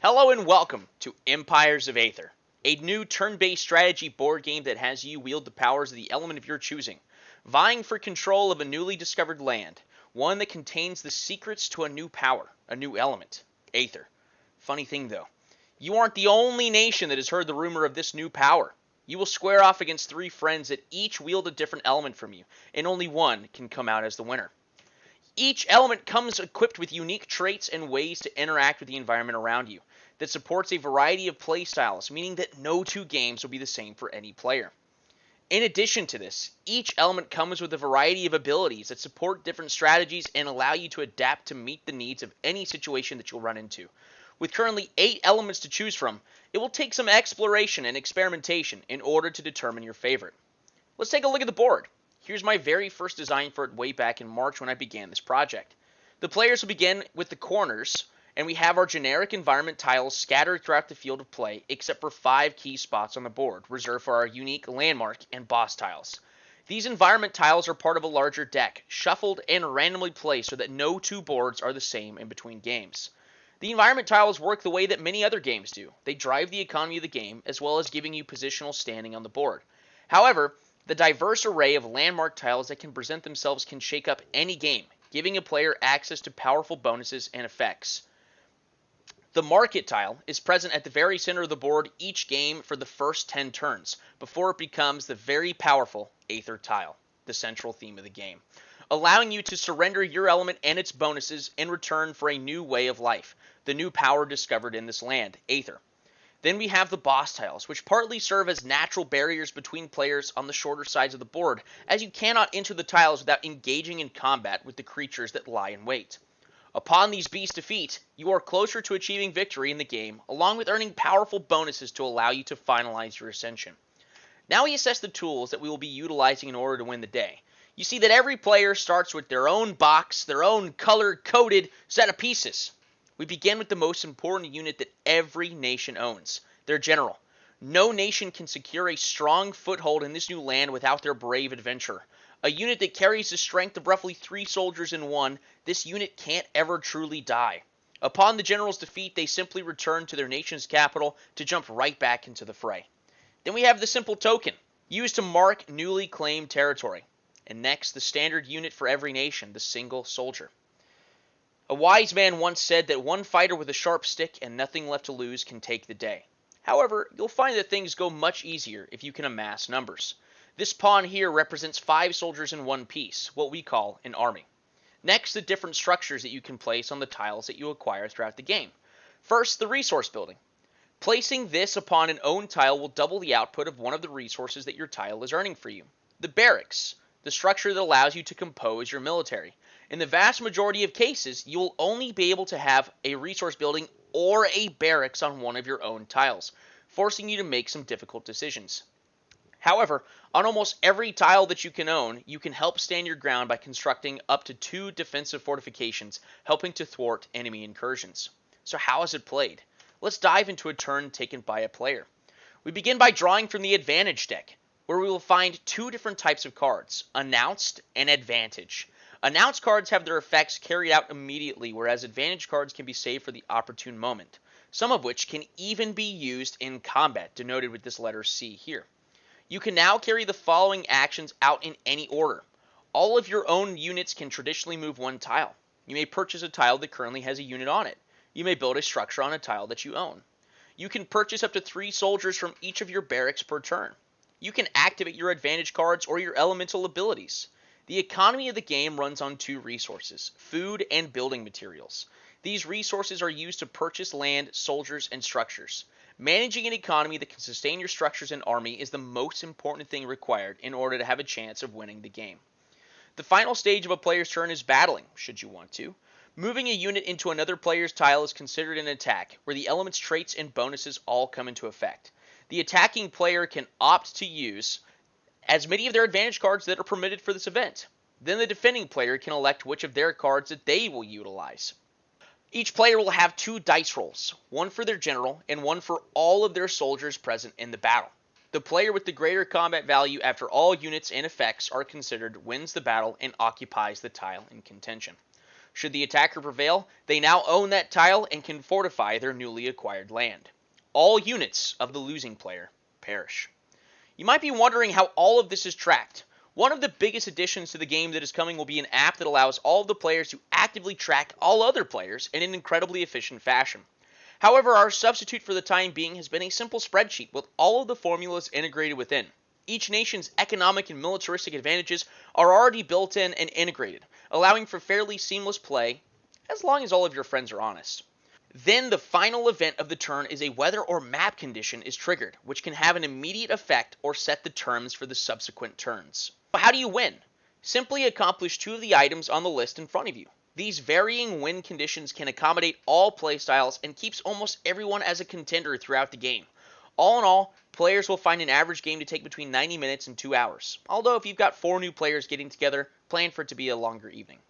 Hello and welcome to Empires of Aether, a new turn-based strategy board game that has you wield the powers of the element of your choosing, vying for control of a newly discovered land, one that contains the secrets to a new power, a new element, Aether. Funny thing though, you aren't the only nation that has heard the rumor of this new power. You will square off against three friends that each wield a different element from you, and only one can come out as the winner. Each element comes equipped with unique traits and ways to interact with the environment around you that supports a variety of playstyles, meaning that no two games will be the same for any player. In addition to this, each element comes with a variety of abilities that support different strategies and allow you to adapt to meet the needs of any situation that you'll run into. With currently 8 elements to choose from, it will take some exploration and experimentation in order to determine your favorite. Let's take a look at the board. Here's my very first design for it way back in March when I began this project. The players will begin with the corners, and we have our generic environment tiles scattered throughout the field of play except for 5 key spots on the board, reserved for our unique landmark and boss tiles. These environment tiles are part of a larger deck, shuffled and randomly placed so that no two boards are the same in between games. The environment tiles work the way that many other games do. They drive the economy of the game, as well as giving you positional standing on the board. However, the diverse array of landmark tiles that can present themselves can shake up any game, giving a player access to powerful bonuses and effects. The market tile is present at the very center of the board each game for the first 10 turns, before it becomes the very powerful Aether tile, the central theme of the game, allowing you to surrender your element and its bonuses in return for a new way of life, the new power discovered in this land, Aether. Then we have the boss tiles, which partly serve as natural barriers between players on the shorter sides of the board, as you cannot enter the tiles without engaging in combat with the creatures that lie in wait. Upon these beasts' defeat, you are closer to achieving victory in the game, along with earning powerful bonuses to allow you to finalize your ascension. Now we assess the tools that we will be utilizing in order to win the day. You see that every player starts with their own box, their own color-coded set of pieces. We begin with the most important unit that every nation owns, their general. No nation can secure a strong foothold in this new land without their brave adventurer. A unit that carries the strength of roughly 3 soldiers in one, this unit can't ever truly die. Upon the general's defeat, they simply return to their nation's capital to jump right back into the fray. Then we have the simple token, used to mark newly claimed territory. And next, the standard unit for every nation, the single soldier. A wise man once said that one fighter with a sharp stick and nothing left to lose can take the day. However, you'll find that things go much easier if you can amass numbers. This pawn here represents 5 soldiers in one piece, what we call an army. Next, the different structures that you can place on the tiles that you acquire throughout the game. First, the resource building. Placing this upon an owned tile will double the output of one of the resources that your tile is earning for you. The barracks, the structure that allows you to compose your military. In the vast majority of cases, you will only be able to have a resource building or a barracks on one of your own tiles, forcing you to make some difficult decisions. However, on almost every tile that you can own, you can help stand your ground by constructing up to 2 defensive fortifications, helping to thwart enemy incursions. So how is it played? Let's dive into a turn taken by a player. We begin by drawing from the advantage deck, where we will find 2 different types of cards, announced and advantage. Announced cards have their effects carried out immediately, whereas advantage cards can be saved for the opportune moment, some of which can even be used in combat, denoted with this letter C here. You can now carry the following actions out in any order. All of your own units can traditionally move one tile. You may purchase a tile that currently has a unit on it. You may build a structure on a tile that you own. You can purchase up to 3 soldiers from each of your barracks per turn. You can activate your advantage cards or your elemental abilities. The economy of the game runs on 2 resources, food and building materials. These resources are used to purchase land, soldiers, and structures. Managing an economy that can sustain your structures and army is the most important thing required in order to have a chance of winning the game. The final stage of a player's turn is battling, should you want to. Moving a unit into another player's tile is considered an attack, where the element's traits and bonuses all come into effect. The attacking player can opt to use as many of their advantage cards that are permitted for this event. Then the defending player can elect which of their cards that they will utilize. Each player will have 2 dice rolls, one for their general and one for all of their soldiers present in the battle. The player with the greater combat value after all units and effects are considered wins the battle and occupies the tile in contention. Should the attacker prevail, they now own that tile and can fortify their newly acquired land. All units of the losing player perish. You might be wondering how all of this is tracked. One of the biggest additions to the game that is coming will be an app that allows all of the players to actively track all other players in an incredibly efficient fashion. However, our substitute for the time being has been a simple spreadsheet with all of the formulas integrated within. Each nation's economic and militaristic advantages are already built in and integrated, allowing for fairly seamless play as long as all of your friends are honest. Then the final event of the turn is a weather or map condition is triggered, which can have an immediate effect or set the terms for the subsequent turns. How do you win? Simply accomplish two of the items on the list in front of you. These varying win conditions can accommodate all playstyles and keeps almost everyone as a contender throughout the game. All in all, players will find an average game to take between 90 minutes and 2 hours. Although if you've got 4 new players getting together, plan for it to be a longer evening.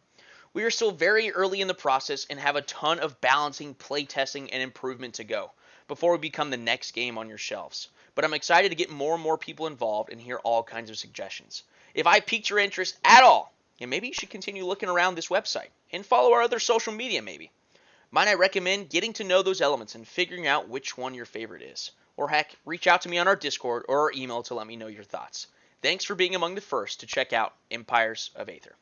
We are still very early in the process and have a ton of balancing, playtesting, and improvement to go before we become the next game on your shelves. But I'm excited to get more and more people involved and hear all kinds of suggestions. If I piqued your interest at all, and maybe you should continue looking around this website and follow our other social media maybe. Might I recommend getting to know those elements and figuring out which one your favorite is. Or heck, reach out to me on our Discord or our email to let me know your thoughts. Thanks for being among the first to check out Empires of Aether.